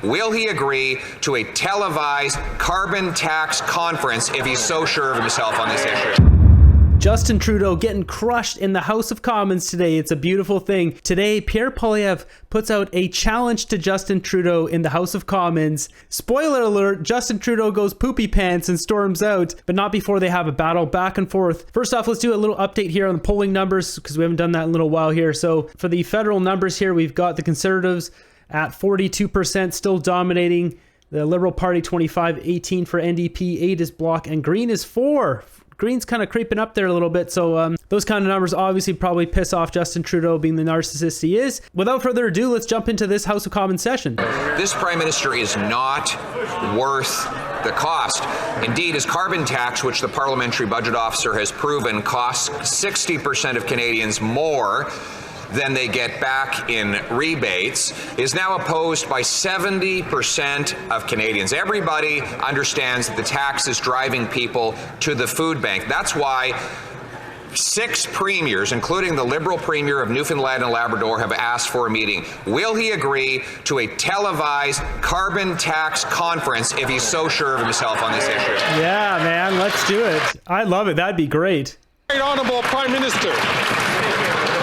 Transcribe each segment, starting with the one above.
Will he agree to a televised carbon tax conference if he's so sure of himself on this issue? Justin Trudeau getting crushed in the House of Commons today. It's a beautiful thing. Today, Pierre puts out a challenge to Justin Trudeau in the House of Commons. Spoiler alert, Justin Trudeau goes poopy pants and storms out, but not before they have a battle back and forth. First off, let's do a little update here on the polling numbers because we haven't done that in a little while here. So for the federal numbers here, we've got the Conservatives at 42%, still dominating. The Liberal Party 25, 18 for NDP, 8 is Bloc, and Green is 4. Green's kind of creeping up there a little bit, so those kind of numbers obviously probably piss off Justin Trudeau being the narcissist he is. Without further ado, let's jump into this House of Commons session. This Prime Minister is not worth the cost. Indeed, his carbon tax, which the Parliamentary Budget Officer has proven costs 60% of Canadians more than they get back in rebates, is now opposed by 70% of Canadians. Everybody understands that the tax is driving people to the food bank. That's why 6 premiers, including the Liberal Premier of Newfoundland and Labrador, have asked for a meeting. Will he agree to a televised carbon tax conference if he's so sure of himself on this issue? Yeah, man, let's do it. I love it. That'd be great. Right Honourable Prime Minister.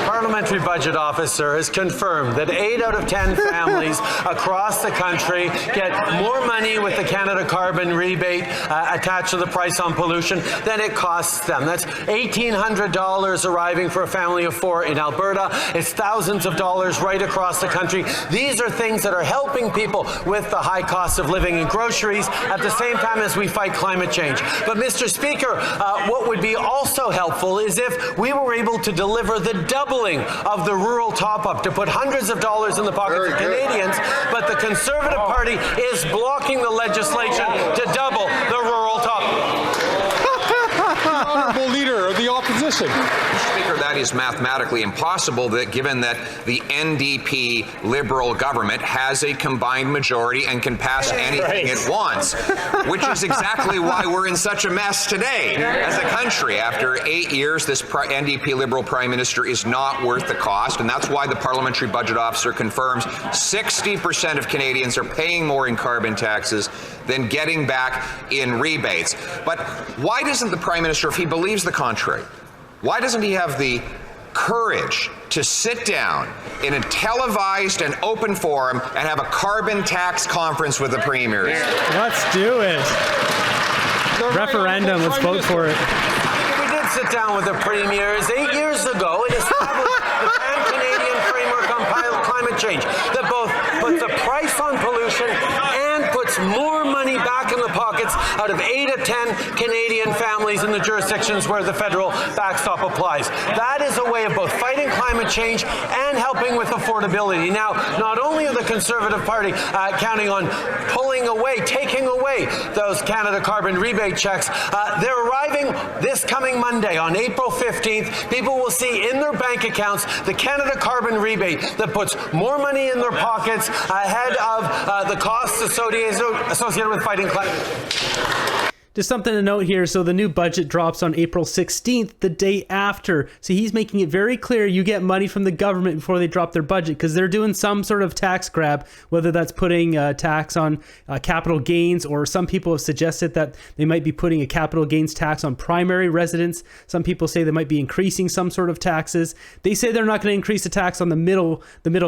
Parliamentary Budget Officer has confirmed that 8 out of 10 families across the country get more money with the Canada Carbon Rebate attached to the price on pollution than it costs them. That's $1,800 arriving for a family of 4 in Alberta. It's thousands of dollars right across the country. These are things that are helping people with the high cost of living and groceries at the same time as we fight climate change. But Mr. Speaker, what would be also helpful is if we were able to deliver the doubling of the rural top-up to put hundreds of dollars in the pockets of Canadians, but the Conservative Party is blocking the legislation to double the rural top-up. Honourable Leader of the Opposition. Speaker, that is mathematically impossible, that given that the NDP Liberal government has a combined majority and can pass anything it wants, which is exactly why we're in such a mess today as a country. After 8 years, this NDP Liberal Prime Minister is not worth the cost, and that's why the Parliamentary Budget Officer confirms 60% of Canadians are paying more in carbon taxes than getting back in rebates. But why doesn't the Prime Minister, if he believes the contrary, why doesn't he have the courage to sit down in a televised and open forum and have a carbon tax conference with the premiers? Let's do it. Referendum, let's vote for it. We did sit down with the premiers 8 years ago and established the Pan-Canadian framework on climate change that both puts a price on pollution and puts more money back in the pockets out of 8 of 10 Canadian families in the jurisdictions where the federal backstop applies. That is a way of both fighting climate change and helping with affordability. Now, not only are the Conservative Party counting on taking away those Canada Carbon Rebate checks, they're arriving this coming Monday on April 15th. People will see in their bank accounts the Canada Carbon Rebate that puts more money in their pockets ahead of the costs associated with fighting climate. Just something to note here. So the new budget drops on April 16th, the day after. So he's making it very clear you get money from the government before they drop their budget, because they're doing some sort of tax grab, whether that's putting a tax on capital gains, or some people have suggested that they might be putting a capital gains tax on primary residents. Some people say they might be increasing some sort of taxes. They say they're not going to increase the tax on the middle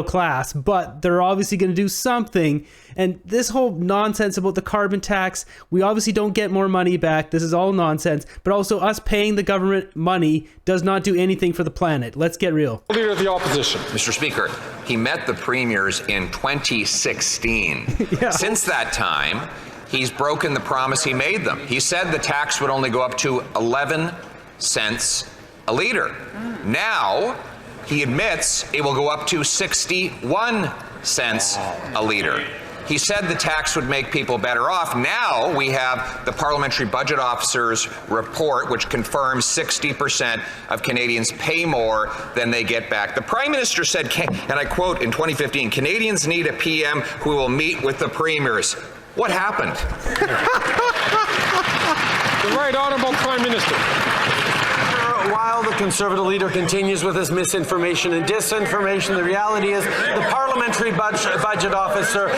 class, but they're obviously going to do something. And this whole nonsense about the carbon tax, we obviously don't get more money back. This is all nonsense. But also, us paying the government money does not do anything for the planet. Let's get real. Leader of the Opposition. Mr. Speaker, he met the premiers in 2016. Yeah. Since that time, he's broken the promise he made them. He said the tax would only go up to 11 cents a litre. Now, he admits it will go up to 61 cents a litre. He said the tax would make people better off. Now we have the Parliamentary Budget Officer's report, which confirms 60% of Canadians pay more than they get back. The Prime Minister said, and I quote, in 2015, Canadians need a PM who will meet with the premiers. What happened? The Right Honourable Prime Minister. while the Conservative leader continues with his misinformation and disinformation, the reality is the parliamentary budget officer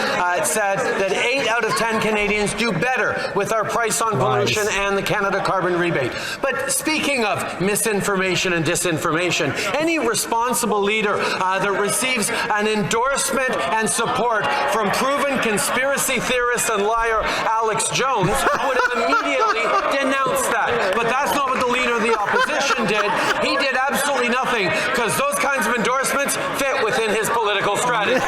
said that 8 out of 10 Canadians do better with our price on pollution and the Canada carbon rebate. But speaking of misinformation and disinformation, any responsible leader that receives an endorsement and support from proven conspiracy theorist and liar Alex Jones would have immediately denounced that. But that's not what the leader of the opposition did. He did absolutely nothing because those kinds of endorsements fit within his political strategy.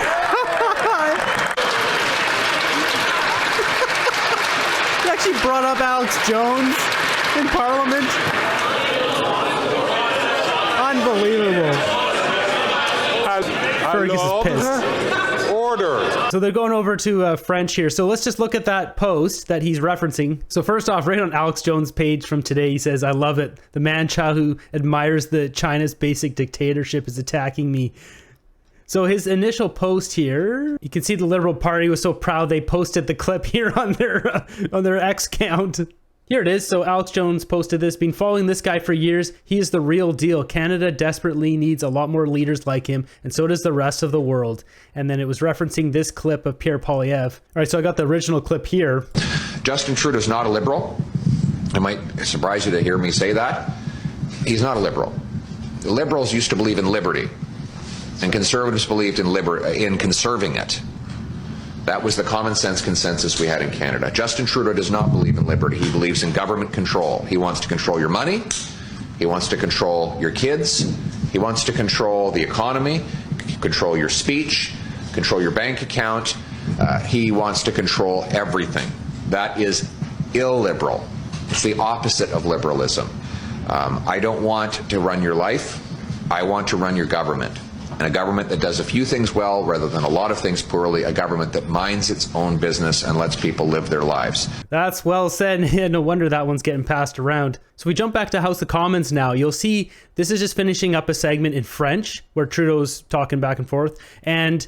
He actually brought up Alex Jones in Parliament. Unbelievable. Fergus is pissed. Order. So they're going over to French here. So let's just look at that post that he's referencing. So first off, right on Alex Jones' page from today, he says, "I love it. The man-child who admires the China's basic dictatorship is attacking me." So his initial post here, you can see the Liberal Party was so proud they posted the clip here on their X account. Here it is. So Alex Jones posted this. Been following this guy for years. He is the real deal. Canada desperately needs a lot more leaders like him, and so does the rest of the world. And then it was referencing this clip of Pierre Poilievre. All right, so I got the original clip here. Justin Trudeau's not a Liberal. It might surprise you to hear me say that. He's not a Liberal. The Liberals used to believe in liberty, and Conservatives believed in conserving it. That was the common sense consensus we had in Canada. Justin Trudeau does not believe in liberty. He believes in government control. He wants to control your money. He wants to control your kids. He wants to control the economy, control your speech, control your bank account. He wants to control everything. That is illiberal. It's the opposite of liberalism. I don't want to run your life. I want to run your government. And a government that does a few things well rather than a lot of things poorly, a government that minds its own business and lets people live their lives. That's well said. Yeah, no wonder that one's getting passed around. So we jump back to House of Commons now. You'll see this is just finishing up a segment in French where Trudeau's talking back and forth. And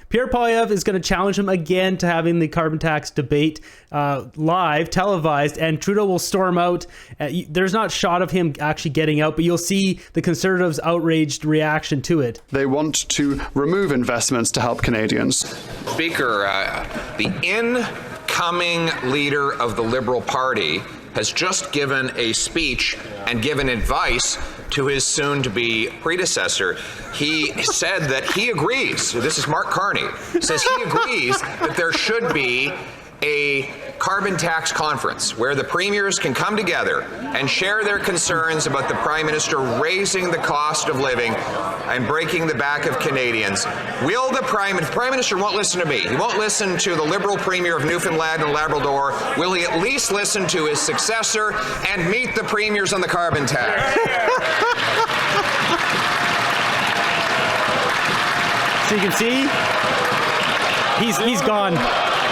Pierre Poilievre is going to challenge him again to having the carbon tax debate live, televised, and Trudeau will storm out. There's not a shot of him actually getting out, but you'll see the Conservatives' outraged reaction to it. They want to remove investments to help Canadians. Speaker, the incoming leader of the Liberal Party has just given a speech and given advice to his soon-to-be predecessor. He said that he agrees, this is Mark Carney, says he agrees that there should be a carbon tax conference where the premiers can come together and share their concerns about the Prime Minister raising the cost of living and breaking the back of Canadians. Will the Prime Minister won't listen to me. He won't listen to the Liberal Premier of Newfoundland and Labrador. Will he at least listen to his successor and meet the premiers on the carbon tax? So you can see, he's gone.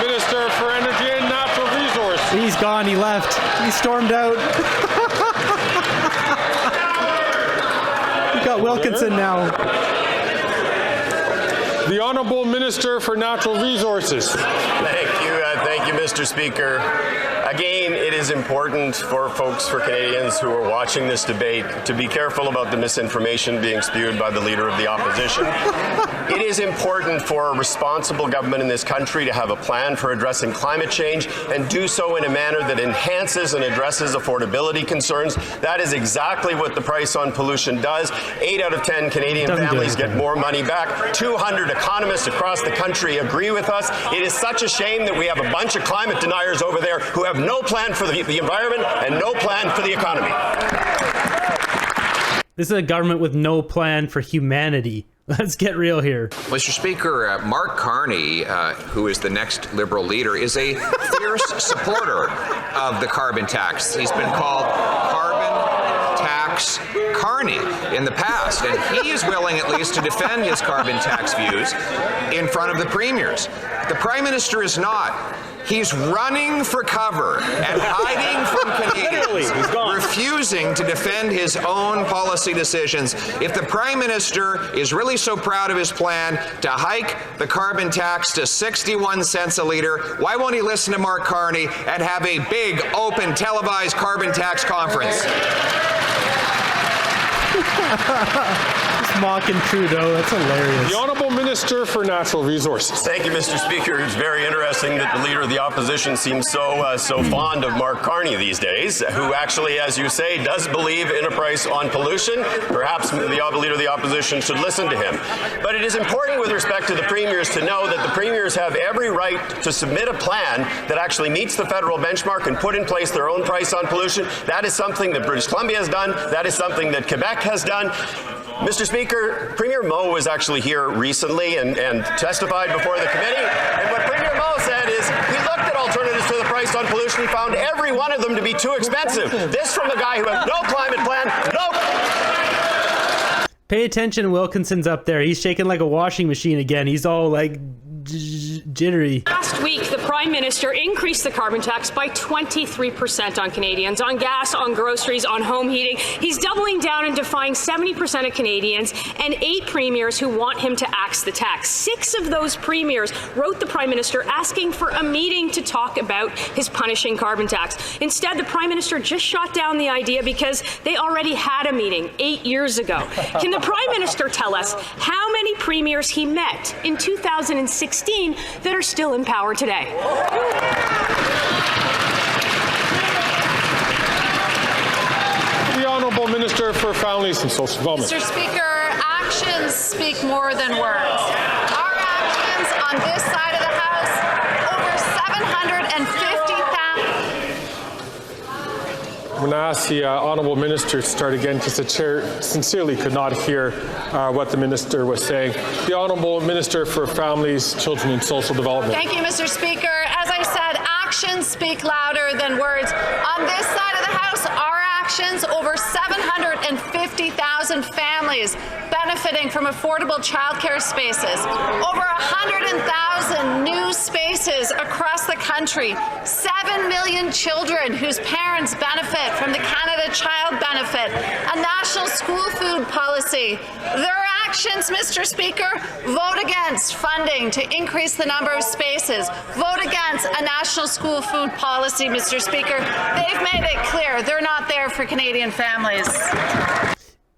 Minister for Energy and Natural Resources. He's gone. He left. He stormed out. We got Wilkinson now. The Honourable Minister for Natural Resources. Thank you, Mr. Speaker. Again, it is important for folks, for Canadians who are watching this debate, to be careful about the misinformation being spewed by the Leader of the Opposition. It is important for a responsible government in this country to have a plan for addressing climate change and do so in a manner that enhances and addresses affordability concerns. That is exactly what the price on pollution does. 8 out of 10 Canadian families get more money back. 200 economists across the country agree with us. It is such a shame that we have a bunch of climate deniers over there who have no plan for the environment and no plan for the economy. This is a government with no plan for humanity. Let's get real here. Mr. Speaker, Mark Carney, who is the next Liberal leader, is a fierce supporter of the carbon tax. He's been called Carbon Tax Carney in the past, and he is willing at least to defend his carbon tax views in front of the premiers. The Prime Minister is not. He's running for cover and hiding from Canadians, refusing to defend his own policy decisions. If the Prime Minister is really so proud of his plan to hike the carbon tax to 61 cents a litre, why won't he listen to Mark Carney and have a big, open, televised carbon tax conference? Just mocking Trudeau. That's hilarious. The Honourable Minister for Natural Resources. Thank you, Mr. Speaker. It's very interesting that the Leader of the Opposition seems so fond of Mark Carney these days, who actually, as you say, does believe in a price on pollution. Perhaps the Leader of the Opposition should listen to him. But it is important with respect to the premiers to know that the premiers have every right to submit a plan that actually meets the federal benchmark and put in place their own price on pollution. That is something that British Columbia has done. That is something that Quebec has done. Mr. Speaker, Premier Moe was actually here recently and testified before the committee. And what Premier Moe said is he looked at alternatives to the price on pollution. He found every one of them to be too expensive. This from a guy who has no climate plan, no... Pay attention, Wilkinson's up there. He's shaking like a washing machine again. He's all like jittery. Last week, the Prime Minister increased the carbon tax by 23% on Canadians, on gas, on groceries, on home heating. He's doubling down and defying 70% of Canadians and 8 premiers who want him to axe the tax. 6 of those premiers wrote the Prime Minister asking for a meeting to talk about his punishing carbon tax. Instead, the Prime Minister just shot down the idea because they already had a meeting 8 years ago. Can the Prime Minister tell us how many premiers he met in 2016 that are still in power today? The Honourable Minister for Families and Social Development. Mr. Speaker, actions speak more than words. Our actions on this side of the House, over 750,000. I'm going to ask the Honourable Minister to start again because the Chair sincerely could not hear what the Minister was saying. The Honourable Minister for Families, Children and Social Development. Thank you, Mr. Speaker. As I said, actions speak louder than words. On this side of the House, our actions, over 750,000 families benefiting from affordable childcare spaces, over 100,000 new spaces across the country, 7 million children whose parents benefit from the Canada Child Benefit, a national school food policy. Their actions, Mr. Speaker, vote against funding to increase the number of spaces, vote against a national school food policy, Mr. Speaker. They've made it clear they're not there for Canadian families.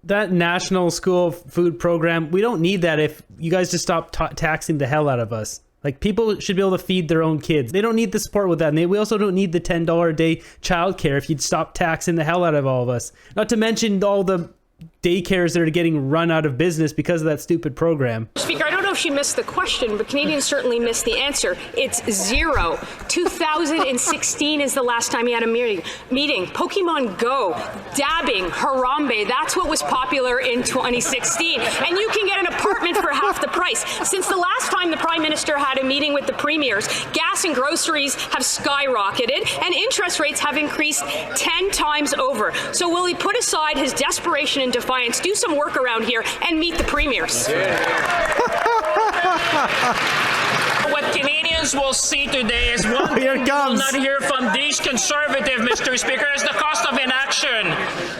That national school food program, we don't need that if you guys just stop taxing the hell out of us. Like, people should be able to feed their own kids. They don't need the support with that. And we also don't need the $10 a day childcare if you'd stop taxing the hell out of all of us. Not to mention all the daycares that are getting run out of business because of that stupid program. Speaker, I don't know if she missed the question, but Canadians certainly missed the answer. It's zero. 2016 is the last time he had a meeting. Pokemon Go, dabbing, Harambe, that's what was popular in 2016. And you can get an apartment for half the price. Since the last time the Prime Minister had a meeting with the premiers, gas and groceries have skyrocketed and interest rates have increased 10 times over. So will he put aside his desperation and defiance, do some work around here, and meet the premiers? What Canadians will see today is one thing we will not hear from these conservative, Mr. Speaker, is the cost of inaction.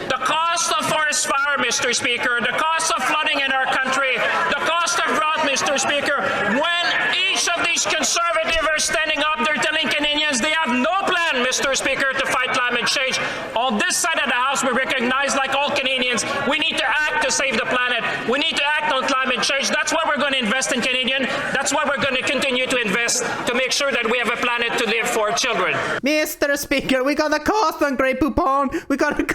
The cost of forest fire, Mr. Speaker, the cost of flooding in our country, the cost of drought, Mr. Speaker. When each of these conservatives are standing up, they're telling Canadians they have no plan, Mr. Speaker, to fight climate change. On this side of the House, we recognize, like all Canadians, we need to act to save the planet. We need to act on climate change. That's why we're going to invest in Canadian. That's why we're going to continue to invest to make sure that we have a planet to live for children. Mr. Speaker, we got the cost on Grey Poupon. We got to...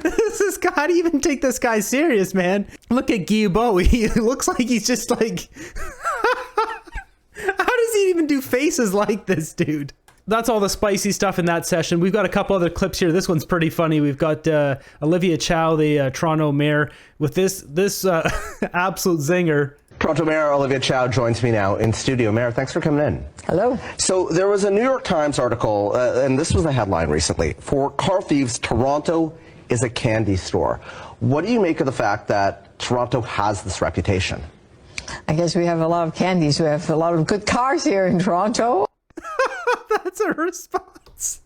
This is, God, even take this guy serious, man. Look at Guilbeault. He looks like he's just like... How does he even do faces like this, dude? That's all the spicy stuff in that session. We've got a couple other clips here. This one's pretty funny. We've got Olivia Chow, the Toronto mayor, with this absolute zinger. Toronto Mayor Olivia Chow joins me now in studio. Mayor, thanks for coming in. Hello. So there was a New York Times article, and this was the headline recently, "For car thieves, Toronto is a candy store." What do you make of the fact that Toronto has this reputation? I guess we have a lot of candies. We have a lot of good cars here in Toronto. That's a response.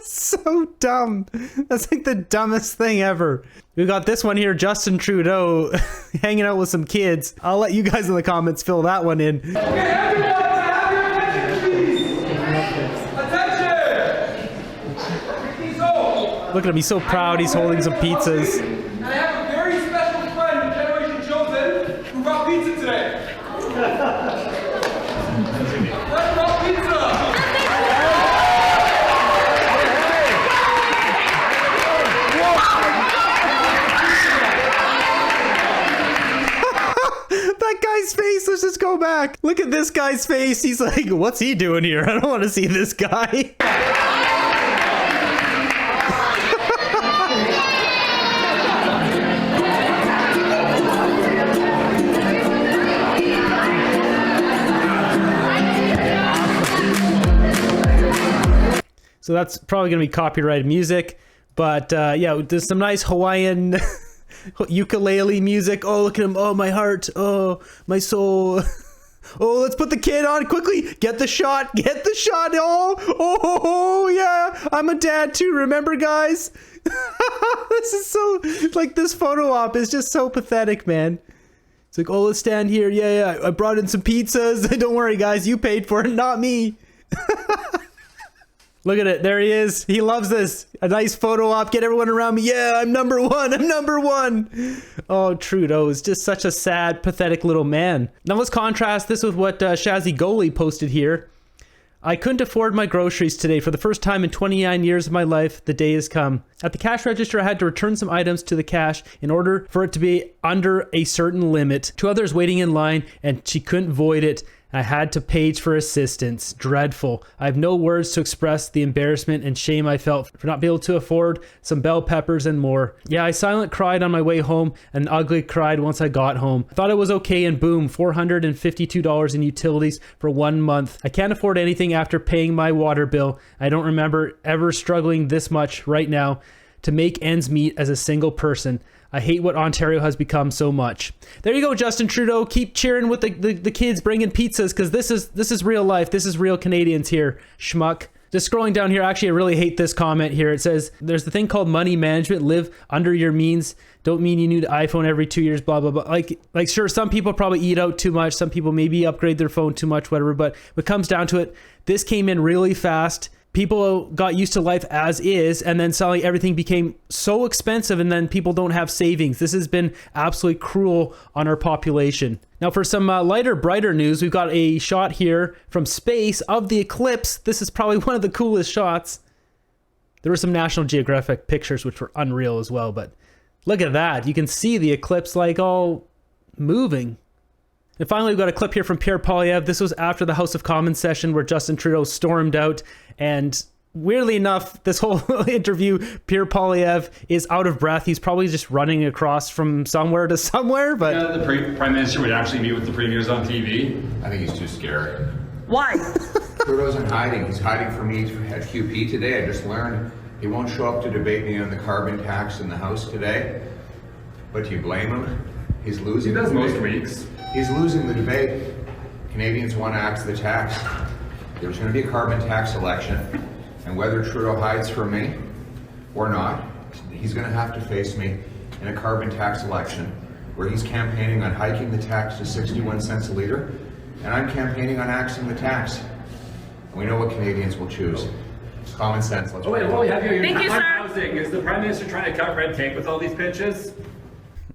So dumb. That's like the dumbest thing ever. We got this one here, Justin Trudeau hanging out with some kids. I'll let you guys in the comments fill that one in. Look at him, he's so proud, he's holding some pizzas. And I have a very special friend, Generation Chosen, who brought pizza today. Friend brought pizza! That guy's face, let's just go back. Look at this guy's face. He's like, what's he doing here? I don't want to see this guy. So that's probably going to be copyrighted music. But yeah, there's some nice Hawaiian ukulele music. Oh, look at him. Oh, my heart. Oh, my soul. Oh, let's put the kid on quickly. Get the shot. Get the shot. Oh, yeah. I'm a dad too. Remember, guys? This is so, like, this photo op is just so pathetic, man. It's like, oh, let's stand here. Yeah. I brought in some pizzas. Don't worry, guys. You paid for it, not me. Look at it. There he is. He loves this. A nice photo op. Get everyone around me. Yeah, I'm number one. I'm number one. Oh, Trudeau is just such a sad, pathetic little man. Now let's contrast this with what Shazzy Goli posted here. I couldn't afford my groceries today. For the first time in 29 years of my life, the day has come. At the cash register, I had to return some items to the cash in order for it to be under a certain limit. Two others waiting in line, and she couldn't void it. I had to page for assistance. Dreadful. I have no words to express the embarrassment and shame I felt for not being able to afford some bell peppers and more. Yeah, I silent cried on my way home and ugly cried once I got home. Thought it was okay, and boom, $452 in utilities for 1 month. I can't afford anything after paying my water bill. I don't remember ever struggling this much right now to make ends meet as a single person. I hate what Ontario has become so much. There you go, Justin Trudeau. Keep cheering with the kids bringing pizzas, because this is real life. This is real Canadians here, schmuck. Just scrolling down here, actually, I really hate this comment here. It says, there's the thing called money management. Live under your means. Don't mean you need an iPhone every 2 years, blah, blah, blah. Like sure, some people probably eat out too much. Some people maybe upgrade their phone too much, whatever. But when it comes down to it, this came in really fast. People got used to life as is, and then suddenly everything became so expensive, and then people don't have savings. This has been absolutely cruel on our population. Now for some lighter, brighter news, we've got a shot here from space of the eclipse. This is probably one of the coolest shots. There were some National Geographic pictures which were unreal as well, but look at that. You can see the eclipse like all moving. And finally, we've got a clip here from Pierre Poilievre. This was after the House of Commons session where Justin Trudeau stormed out. And weirdly enough, this whole interview, Pierre Poilievre is out of breath. He's probably just running across from somewhere to somewhere. But yeah, the Prime Minister would actually meet with the premiers on TV. I think he's too scared. Why? Trudeau's in hiding. He's hiding from me at QP today. I just learned he won't show up to debate me on the carbon tax in the House today. But do you blame him? He's losing. He does most weeks. He's losing the debate. Canadians want to axe the tax. There's going to be a carbon tax election, and whether Trudeau hides from me or not, he's going to have to face me in a carbon tax election where he's campaigning on hiking the tax to 61 cents a litre, and I'm campaigning on axing the tax. And we know what Canadians will choose. Common sense. Let's wait, while we have you, Thank you, sir. Housing. Is the Prime Minister trying to cut red tape with all these pitches?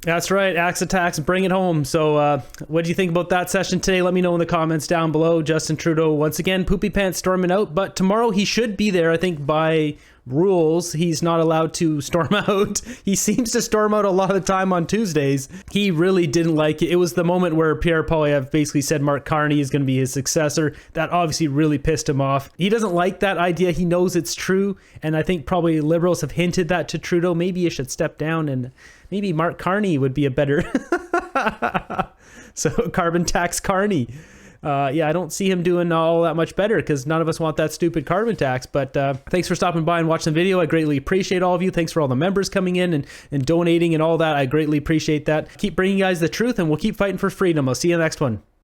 that's right, axe attacks, bring it home. So what do you think about that session today? Let me know in the comments down below. Justin Trudeau, once again, poopy pants storming out, but tomorrow he should be there. I think by rules, he's not allowed to storm out. He seems to storm out a lot of the time on Tuesdays. He really didn't like it. It was the moment where Pierre Poilievre basically said Mark Carney is going to be his successor. That obviously really pissed him off. He doesn't like that idea. He knows it's true, and I think probably Liberals have hinted that to Trudeau. Maybe you should step down, and maybe Mark Carney would be a better so carbon tax Carney. Yeah, I don't see him doing all that much better because none of us want that stupid carbon tax. But thanks for stopping by and watching the video. I greatly appreciate all of you. Thanks for all the members coming in and donating and all that. I greatly appreciate that. Keep bringing you guys the truth, and we'll keep fighting for freedom. I'll see you in the next one.